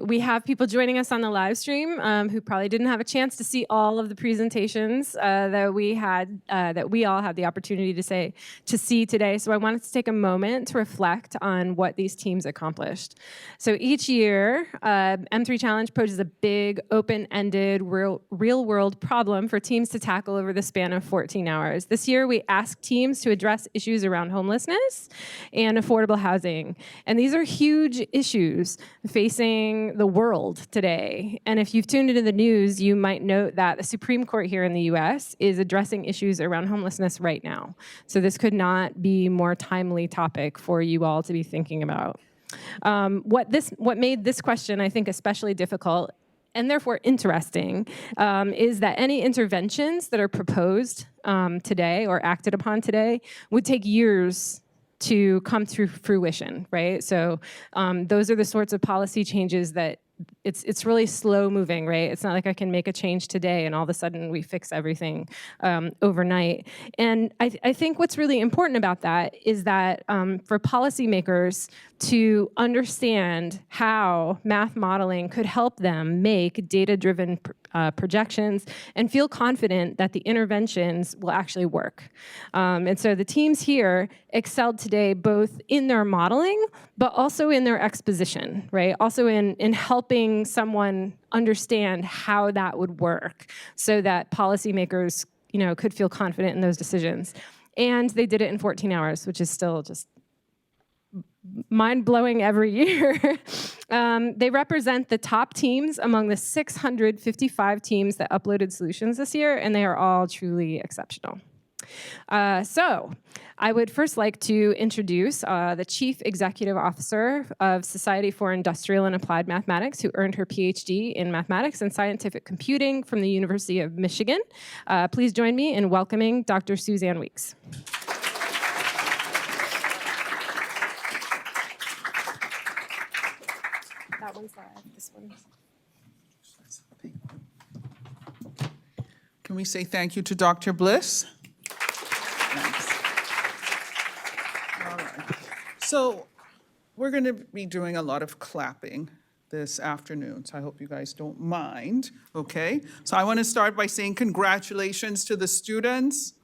We have people joining us on the live stream who probably didn't have a chance to see all of the presentations that we all had the opportunity to see today. So I wanted to take a moment to reflect on what these teams accomplished. So each year, M3 Challenge poses a big, open-ended, real-world problem for teams to tackle over the span of 14 hours. This year, we asked teams to address issues around homelessness and affordable housing. And these are huge issues facing the world today. And if you've tuned into the news, you might note that the Supreme Court here in the US is addressing issues around homelessness right now. So this could not be more timely topic for you all to be thinking about. What made this question, I think, especially difficult and therefore interesting, is that any interventions that are proposed today or acted upon today would take years to come to fruition, right? So those are the sorts of policy changes that it's really slow moving, right? It's not like I can make a change today and all of a sudden we fix everything overnight. And I think what's really important about that is that for policymakers to understand how math modeling could help them make data-driven projections and feel confident that the interventions will actually work. And so the teams here excelled today both in their modeling, but also in their exposition, right? Also in helping someone understand how that would work so that policymakers, could feel confident in those decisions. And they did it in 14 hours, which is still just mind-blowing every year. They represent the top teams among the 655 teams that uploaded solutions this year, and they are all truly exceptional. So I would first like to introduce the Chief Executive Officer of Society for Industrial and Applied Mathematics, who earned her PhD in Mathematics and Scientific Computing from the University of Michigan. Please join me in welcoming Dr. Suzanne Weeks. That one's live, this one's... Can we say thank you to Dr. Bliss? Thanks. All right. So we're going to be doing a lot of clapping this afternoon, so I hope you guys don't mind, okay? So I want to start by saying congratulations to the students,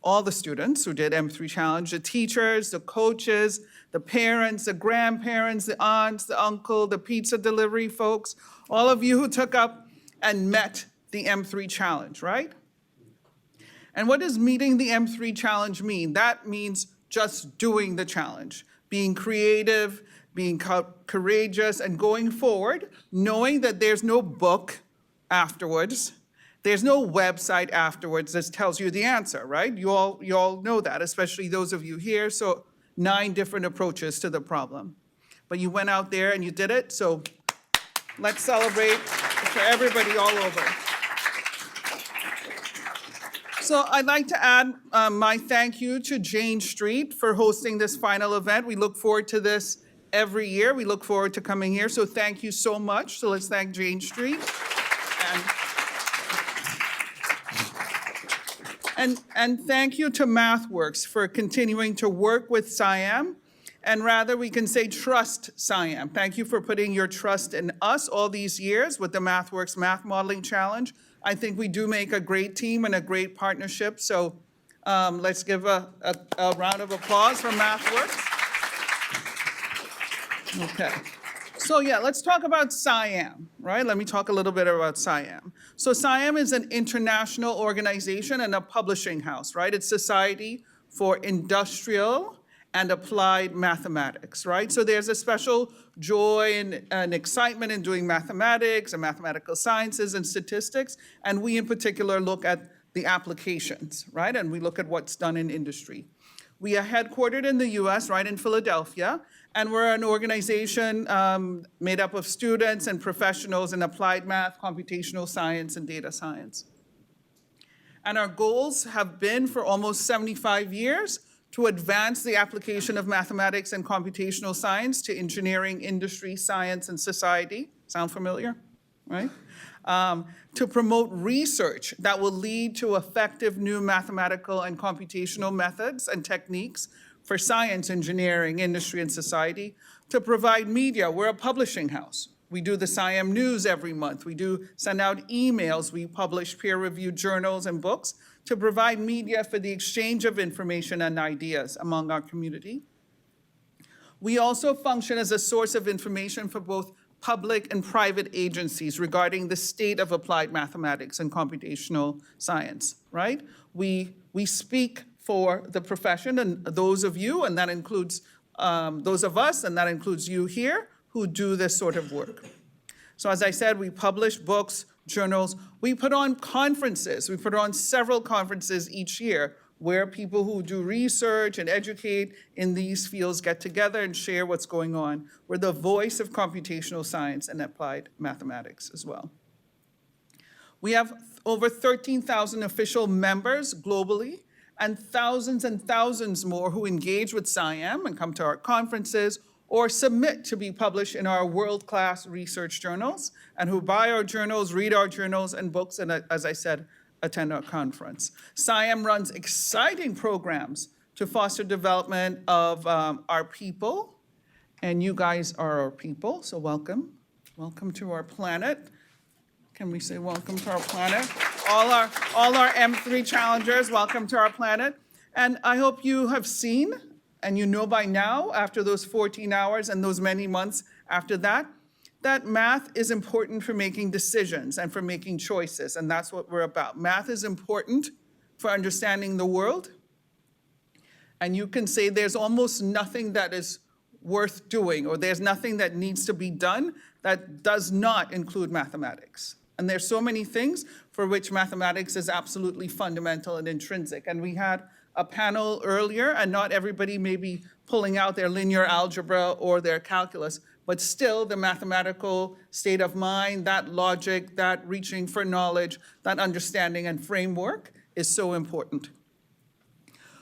all the students who did M3 Challenge, the teachers, the coaches, the parents, the grandparents, the aunts, the uncle, the pizza delivery folks, all of you who took up and met the M3 Challenge, right? And what does meeting the M3 Challenge mean? That means just doing the challenge, being creative, being courageous, and going forward, knowing that there's no book afterwards, there's no website afterwards that tells you the answer, right? You all know that, especially those of you here. So 9 different approaches to the problem. But you went out there and you did it, so let's celebrate for everybody all over. So I'd like to add my thank you to Jane Street for hosting this final event. We look forward to this every year. We look forward to coming here, so thank you so much. So let's thank Jane Street. And thank you to MathWorks for continuing to work with SIAM, and rather we can say trust SIAM. Thank you for putting your trust in us all these years with the MathWorks Math Modeling Challenge. I think we do make a great team and a great partnership, so let's give a round of applause for MathWorks. Okay. So yeah, let's talk about SIAM, right? Let me talk a little bit about SIAM. So SIAM is an international organization and a publishing house, right? It's Society for Industrial and Applied Mathematics, right? So there's a special joy and excitement in doing mathematics and mathematical sciences and statistics, and we in particular look at the applications, right? And we look at what's done in industry. We are headquartered in the US, right, in Philadelphia, and we're an organization made up of students and professionals in applied math, computational science, and data science. And our goals have been for almost 75 years to advance the application of mathematics and computational science to engineering, industry, science, and society. Sound familiar, right? To promote research that will lead to effective new mathematical and computational methods and techniques for science, engineering, industry, and society. To provide media, we're a publishing house, We do the SciAm News every month. We do send out emails. We publish peer-reviewed journals and books to provide media for the exchange of information and ideas among our community. We also function as a source of information for both public and private agencies regarding the state of applied mathematics and computational science, right? We speak for the profession and those of you, and that includes those of us, and that includes you here, who do this sort of work. So as I said, we publish books, journals. We put on conferences. We put on several conferences each year where people who do research and educate in these fields get together and share what's going on. We're the voice of computational science and applied mathematics as well. We have over 13,000 official members globally and thousands more who engage with SciAm and come to our conferences or submit to be published in our world-class research journals, and who buy our journals, read our journals and books, and as I said, attend our conference. SciAm runs exciting programs to foster development of our people, and you guys are our people, so welcome. Welcome to our planet. Can we say welcome to our planet? All our M3 challengers, welcome to our planet. And I hope you have seen, and you know by now, after those 14 hours and those many months after that, that math is important for making decisions and for making choices, and that's what we're about. Math is important for understanding the world, and you can say there's almost nothing that is worth doing, or there's nothing that needs to be done that does not include mathematics. And there's so many things for which mathematics is absolutely fundamental and intrinsic. And we had a panel earlier, and not everybody may be pulling out their linear algebra or their calculus, but still the mathematical state of mind, that logic, that reaching for knowledge, that understanding and framework is so important.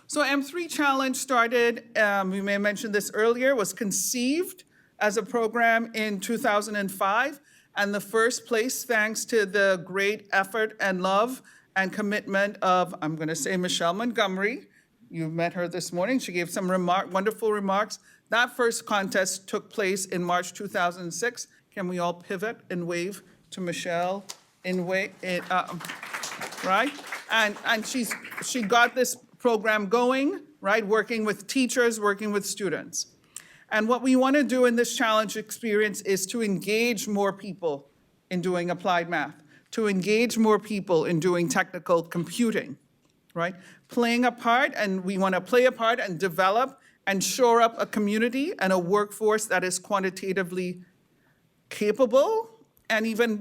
So M3 Challenge started, we may have mentioned this earlier, was conceived as a program in 2005, and the first place, thanks to the great effort and love and commitment of, I'm going to say, Michelle Montgomery. You met her this morning. She gave some wonderful remarks. That first contest took place in March 2006. Can we all pivot and wave to Michelle right? And she got this program going, right? Working with teachers, working with students. And what we want to do in this challenge experience is to engage more people in doing applied math, to engage more people in doing technical computing, right? Playing a part, and we want to play a part and develop and shore up a community and a workforce that is quantitatively capable and even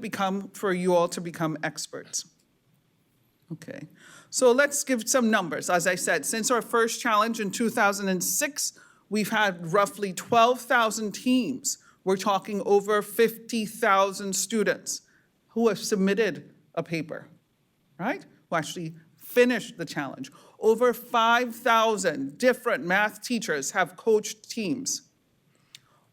for you all to become experts. Okay, so let's give some numbers. As I said, since our first challenge in 2006, we've had roughly 12,000 teams. We're talking over 50,000 students who have submitted a paper, right? Who actually finished the challenge. Over 5,000 different math teachers have coached teams.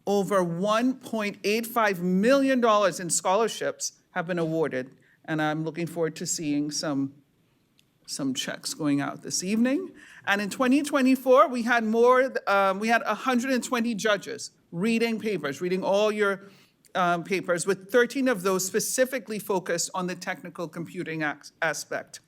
Over $1.85 million in scholarships have been awarded, and I'm looking forward to seeing some checks going out this evening. And in 2024, we had 120 judges reading papers, reading all your papers, with 13 of those specifically focused on the technical computing aspect.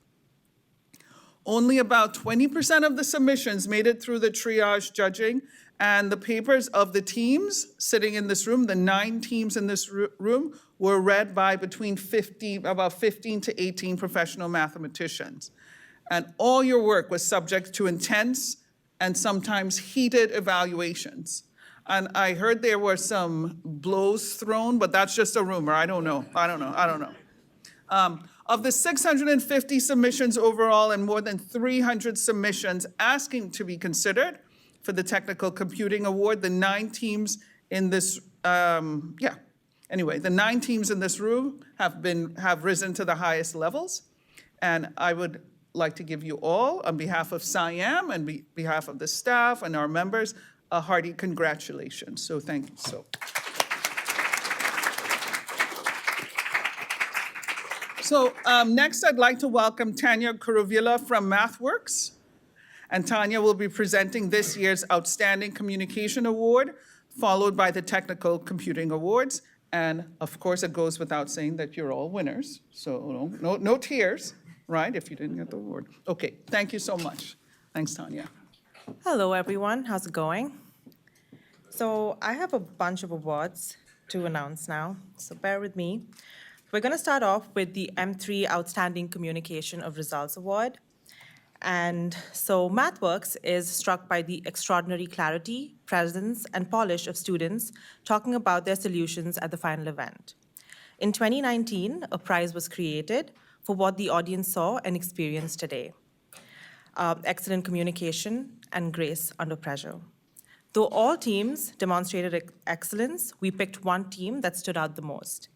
Only about 20% of the submissions made it through the triage judging, and the papers of the teams sitting in this room, the 9 teams in this room, were read by about 15 to 18 professional mathematicians. And all your work was subject to intense and sometimes heated evaluations. And I heard there were some blows thrown, but that's just a rumor. I don't know. Of the 650 submissions overall and more than 300 submissions asking to be considered for the Technical Computing Award, the 9 teams in this, the 9 teams in this room have risen to the highest levels. And I would like to give you all, on behalf of SciAm and behalf of the staff and our members, a hearty congratulations. So thank you. So next, I'd like to welcome Tanya Kuruvilla from MathWorks. And Tanya will be presenting this year's Outstanding Communication Award, followed by the Technical Computing Awards. And of course, it goes without saying that you're all winners. So no tears, right, if you didn't get the award. Okay, thank you so much. Thanks, Tanya. Hello, everyone. How's it going? So I have a bunch of awards to announce now, so bear with me. We're going to start off with the M3 Outstanding Communication of Results Award. And so MathWorks is struck by the extraordinary clarity, presence, and polish of students talking about their solutions at the final event. In 2019, a prize was created for what the audience saw and experienced today. Excellent communication and grace under pressure. Though all teams demonstrated excellence, we picked one team that stood out the most.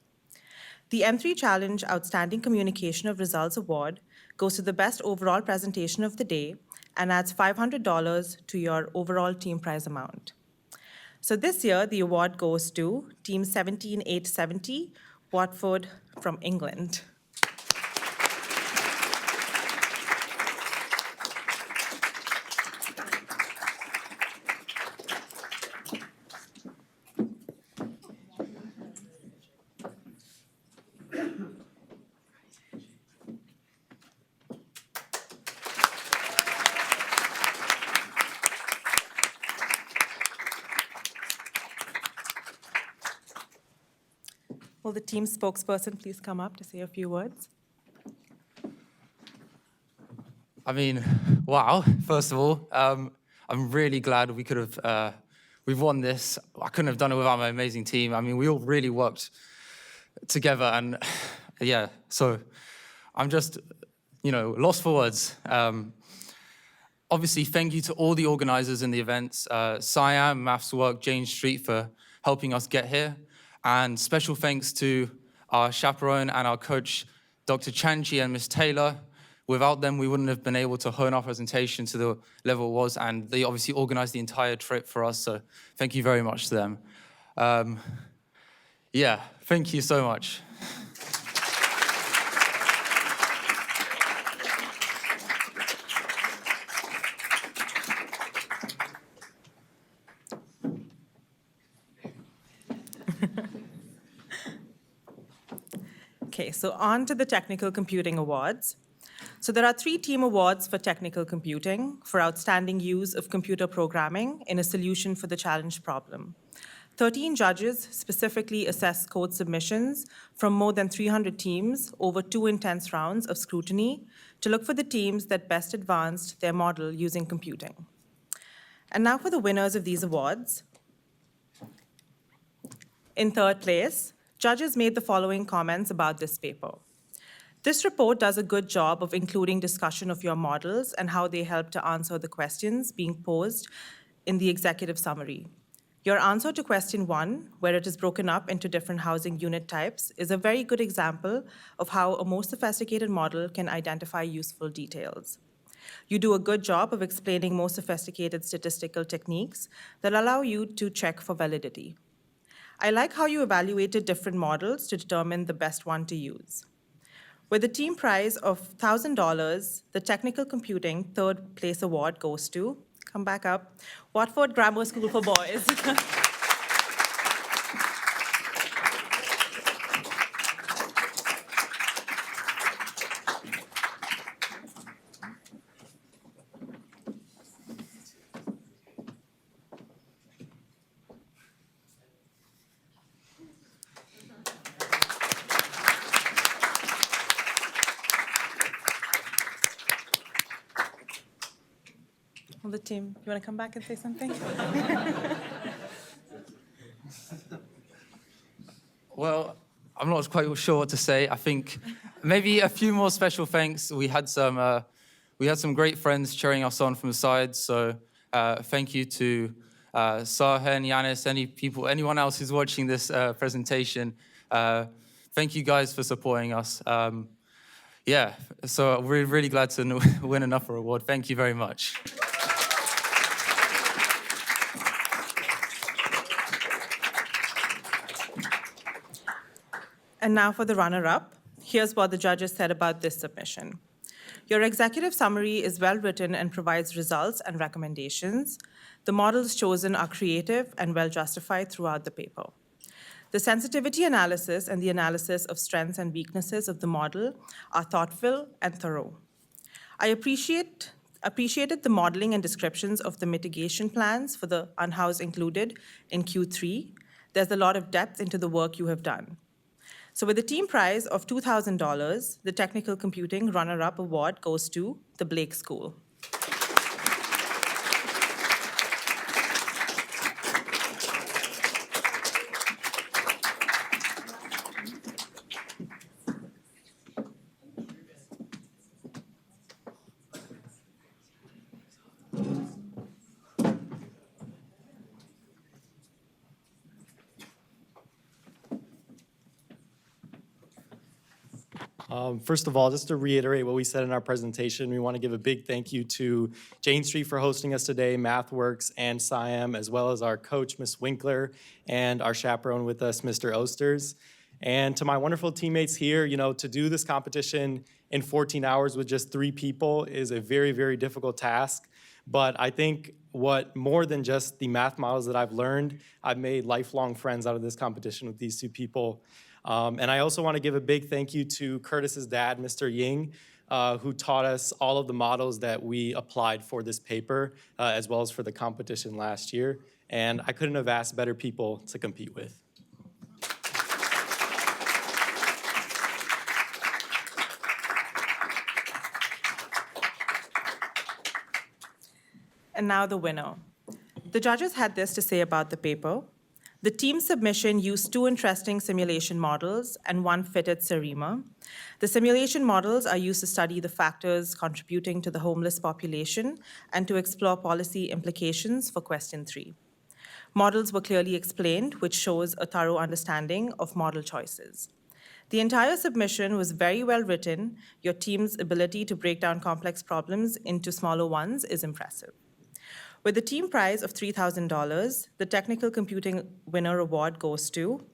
The M3 Challenge Outstanding Communication of Results Award goes to the best overall presentation of the day and adds $500 to your overall team prize amount. So this year, the award goes to Team 17870, Watford from England. Will the team spokesperson please come up to say a few words? I mean, wow, first of all, I'm really glad we could have, we've won this. I couldn't have done it without my amazing team. I mean, we all really worked together and yeah, so I'm just, lost for words. Obviously, thank you to all the organizers in the events, Siam, MathsWork, Jane Street for helping us get here. And special thanks to our chaperone and our coach, Dr. Chanchi and Ms. Taylor. Without them, we wouldn't have been able to hone our presentation to the level it was, and they obviously organized the entire trip for us, so thank you very much to them. Yeah, thank you so much. Okay, so on to the Technical Computing Awards. So there are 3 team awards for technical computing for outstanding use of computer programming in a solution for the challenge problem. 13 judges specifically assessed code submissions from more than 300 teams over 2 intense rounds of scrutiny to look for the teams that best advanced their model using computing. And now for the winners of these awards. In 3rd place, judges made the following comments about this paper. This report does a good job of including discussion of your models and how they help to answer the questions being posed in the executive summary. Your answer to question 1, where it is broken up into different housing unit types, is a very good example of how a more sophisticated model can identify useful details. You do a good job of explaining more sophisticated statistical techniques that allow you to check for validity. I like how you evaluated different models to determine the best one to use. With a team prize of $1,000, the Technical Computing 3rd place award goes to, come back up, Watford Grammar School for Boys. Well, the team, you want to come back and say something? Well, I'm not quite sure what to say. I think maybe a few more special thanks. We had some great friends cheering us on from the sides. So thank you to Sahen, Yanis, anyone else who's watching this presentation. Thank you guys for supporting us. Yeah, so we're really glad to win another award. Thank you very much. And now for the runner-up. Here's what the judges said about this submission. Your executive summary is well-written and provides results and recommendations. The models chosen are creative and well-justified throughout the paper. The sensitivity analysis and the analysis of strengths and weaknesses of the model are thoughtful and thorough. I appreciated the modeling and descriptions of the mitigation plans for the unhoused included in Q3. There's a lot of depth into the work you have done. So with the team prize of $2,000, the Technical Computing Runner-Up Award goes to the Blake School. First of all, just to reiterate what we said in our presentation, we want to give a big thank you to Jane Street for hosting us today, MathWorks and SIAM, as well as our coach, Ms. Winkler, and our chaperone with us, Mr. Osters. And to my wonderful teammates here, to do this competition in 14 hours with just 3 people is a very, very difficult task. But I think what more than just the math models that I've learned, I've made lifelong friends out of this competition with these 2 people. And I also want to give a big thank you to Curtis's dad, Mr. Ying, who taught us all of the models that we applied for this paper, as well as for the competition last year. And I couldn't have asked better people to compete with. And now the winner. The judges had this to say about the paper. The team submission used 2 interesting simulation models and 1 fitted SARIMA. The simulation models are used to study the factors contributing to the homeless population and to explore policy implications for question 3. Models were clearly explained, which shows a thorough understanding of model choices. The entire submission was very well written. Your team's ability to break down complex problems into smaller ones is impressive. With the team prize of $3,000, the Technical Computing Winner Award goes to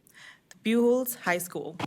the Buchholz High School.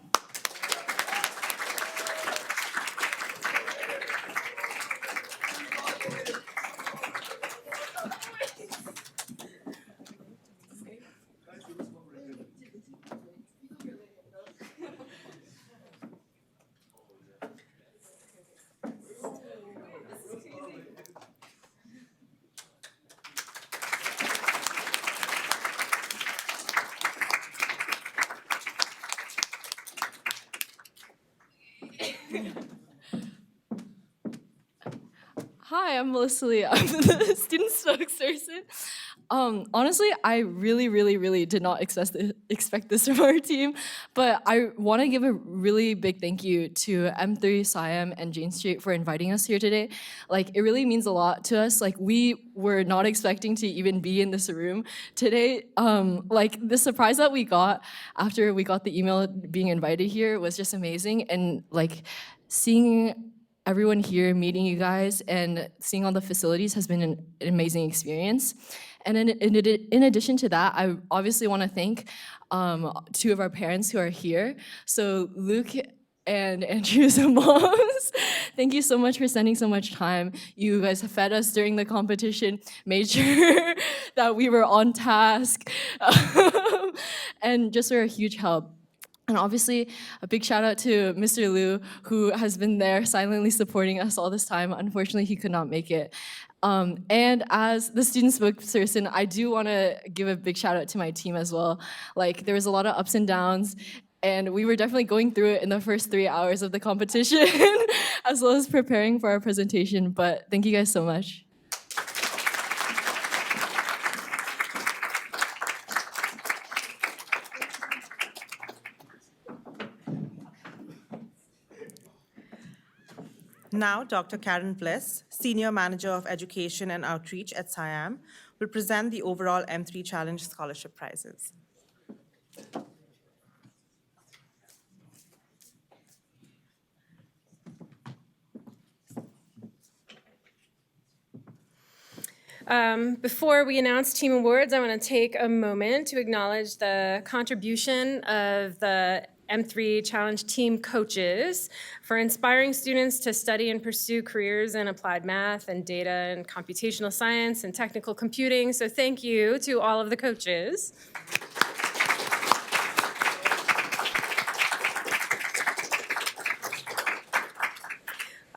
Hi, I'm Melissa Lee. I'm the student spokesperson. Honestly, I really did not expect this from our team, but I want to give a really big thank you to M3, SIAM, and Jane Street for inviting us here today. Like, it really means a lot to us. Like, we were not expecting to even be in this room today. Like, the surprise that we got after we got the email being invited here was just amazing, and like, seeing everyone here, meeting you guys, and seeing all the facilities has been an amazing experience. And in addition to that, I obviously want to thank 2 of our parents who are here. So Luke and Andrew's moms, thank you so much for spending so much time. You guys have fed us during the competition, made sure that we were on task, and just were a huge help. And obviously, a big shout out to Mr. Liu, who has been there silently supporting us all this time. Unfortunately, he could not make it. And as the student spokesperson, I do want to give a big shout out to my team as well. Like, there was a lot of ups and downs, and we were definitely going through it in the first 3 hours of the competition, as well as preparing for our presentation. But thank you guys so much. Now, Dr. Karen Bliss, Senior Manager of Education and Outreach at SIAM, will present the overall M3 Challenge Scholarship Prizes. Before we announce team awards, I want to take a moment to acknowledge the contribution of the M3 Challenge team coaches for inspiring students to study and pursue careers in applied math and data and computational science and technical computing. So thank you to all of the coaches.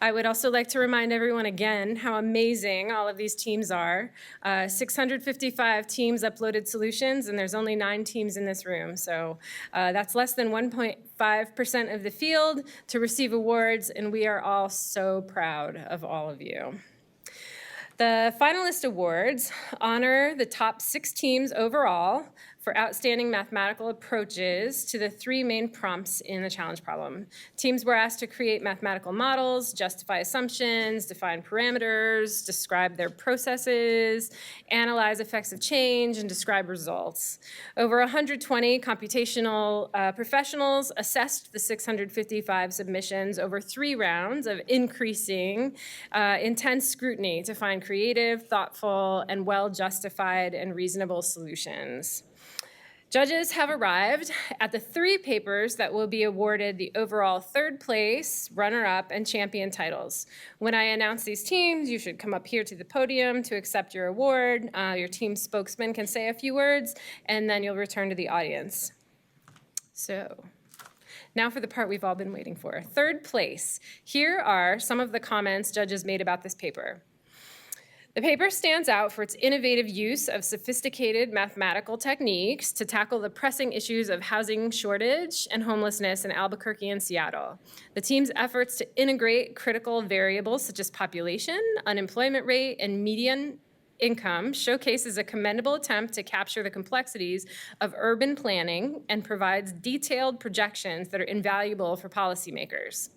I would also like to remind everyone again how amazing all of these teams are. 655 teams uploaded solutions, and there's only 9 teams in this room. So that's less than 1.5% of the field to receive awards, and we are all so proud of all of you. The finalist awards honor the top 6 teams overall for outstanding mathematical approaches to the 3 main prompts in the challenge problem. Teams were asked to create mathematical models, justify assumptions, define parameters, describe their processes, analyze effects of change, and describe results. Over 120 computational professionals assessed the 655 submissions over 3 rounds of increasing intense scrutiny to find creative, thoughtful, and well-justified and reasonable solutions. Judges have arrived at the 3 papers that will be awarded the overall 3rd place, runner-up, and champion titles. When I announce these teams, you should come up here to the podium to accept your award. Your team spokesman can say a few words, and then you'll return to the audience. So, now for the part we've all been waiting for. 3rd place. Here are some of the comments judges made about this paper. The paper stands out for its innovative use of sophisticated mathematical techniques to tackle the pressing issues of housing shortage and homelessness in Albuquerque and Seattle. The team's efforts to integrate critical variables such as population, unemployment rate, and median income showcases a commendable attempt to capture the complexities of urban planning and provides detailed projections that are invaluable for policymakers.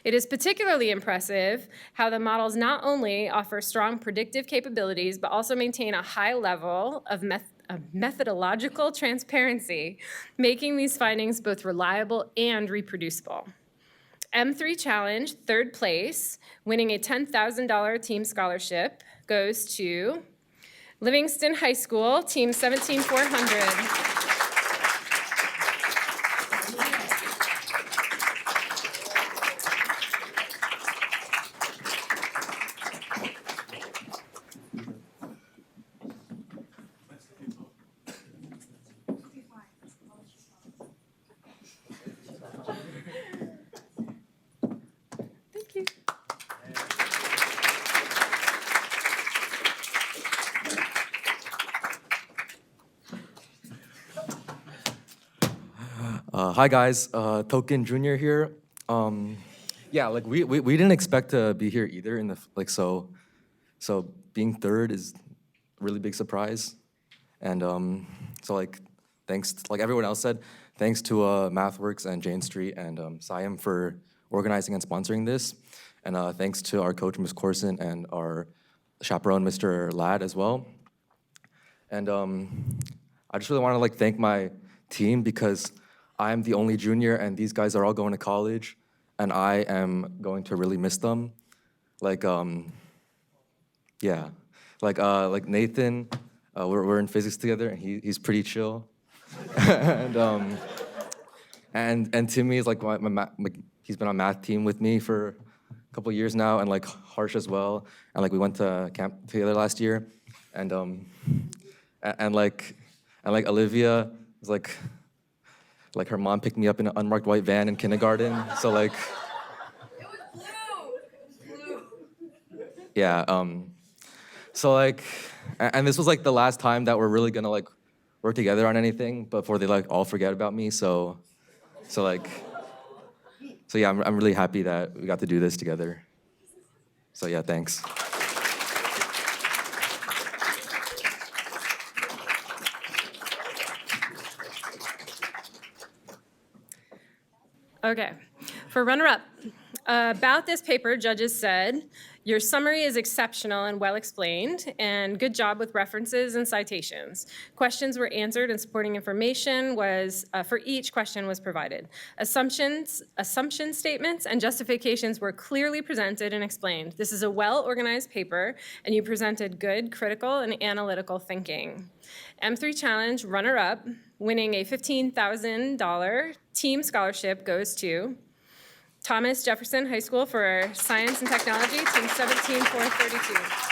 It is particularly impressive how the models not only offer strong predictive capabilities, but also maintain a high level of methodological transparency, making these findings both reliable and reproducible. M3 Challenge, 3rd place, winning a $10,000 team scholarship, goes to Livingston High School, Team 17400. Hi guys, Token Junior here. Yeah, like we didn't expect to be here either. So being 3rd is a really big surprise, and so like thanks, like everyone else said, thanks to MathWorks and Jane Street and SIAM for organizing and sponsoring this, and thanks to our coach Ms. Corson and our chaperone Mr. Ladd as well. And I just really want to like thank my team because I'm the only junior and these guys are all going to college and I am going to really miss them. Like, yeah, like Nathan, we're in physics together and he's pretty chill. and Timmy is like he's been on math team with me for a couple years now, and like Harsh as well. And like we went to camp together last year, and like Olivia is like her mom picked me up in an unmarked white van in kindergarten. So like, It was blue. yeah. So like, and this was like the last time that we're really gonna like work together on anything before they like all forget about me. So yeah, I'm really happy that we got to do this together. So yeah, thanks. Okay, for runner-up, about this paper, judges said, your summary is exceptional and well explained, and good job with references and citations. Questions were answered and supporting information for each question was provided. Assumption statements and justifications were clearly presented and explained. This is a well-organized paper, and you presented good critical and analytical thinking. M3 Challenge runner-up, winning a $15,000 team scholarship, goes to Thomas Jefferson High School for Science and Technology, Team 17432.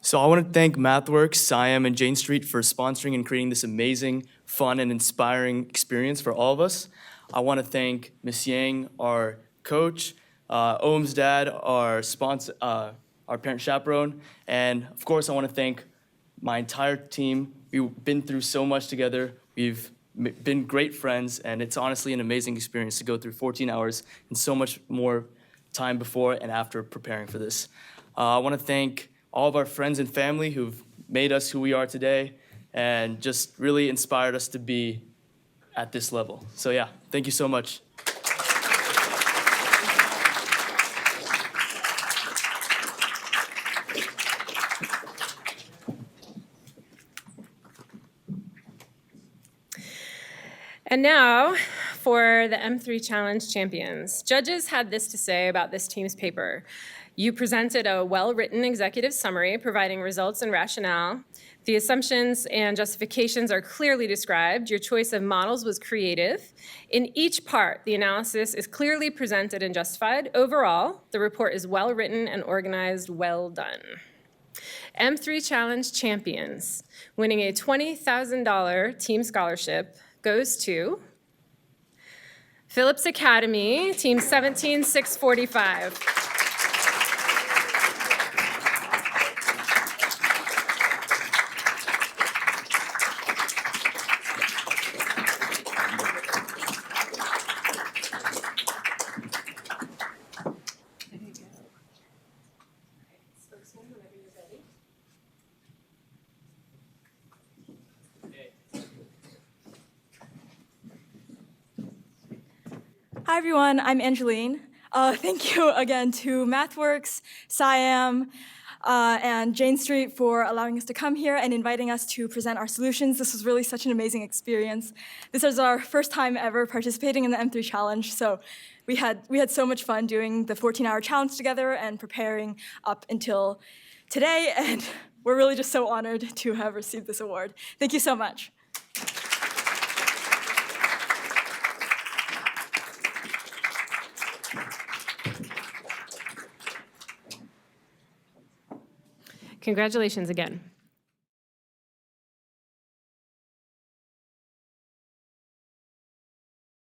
So I want to thank MathWorks, SciAm, and Jane Street for sponsoring and creating this amazing, fun, and inspiring experience for all of us. I want to thank Ms. Yang, our coach, Ohm's dad, our sponsor, our parent chaperone, and of course I want to thank my entire team. We've been through so much together. We've been great friends, and it's honestly an amazing experience to go through 14 hours and so much more time before and after preparing for this. I want to thank all of our friends and family who've made us who we are today and just really inspired us to be at this level. So yeah, thank you so much. And now for the M3 Challenge champions. Judges had this to say about this team's paper. You presented a well-written executive summary providing results and rationale. The assumptions and justifications are clearly described. Your choice of models was creative. In each part, the analysis is clearly presented and justified. Overall, the report is well-written and organized. Well done. M3 Challenge champions, winning a $20,000 team scholarship, goes to Phillips Academy, Team 17645. Hi everyone, I'm Angeline. Thank you again to MathWorks, SciAm, and Jane Street for allowing us to come here and inviting us to present our solutions. This was really such an amazing experience. This is our first time ever participating in the M3 Challenge, so we had so much fun doing the 14-hour challenge together and preparing up until today, and we're really just so honored to have received this award. Thank you so much. Congratulations again.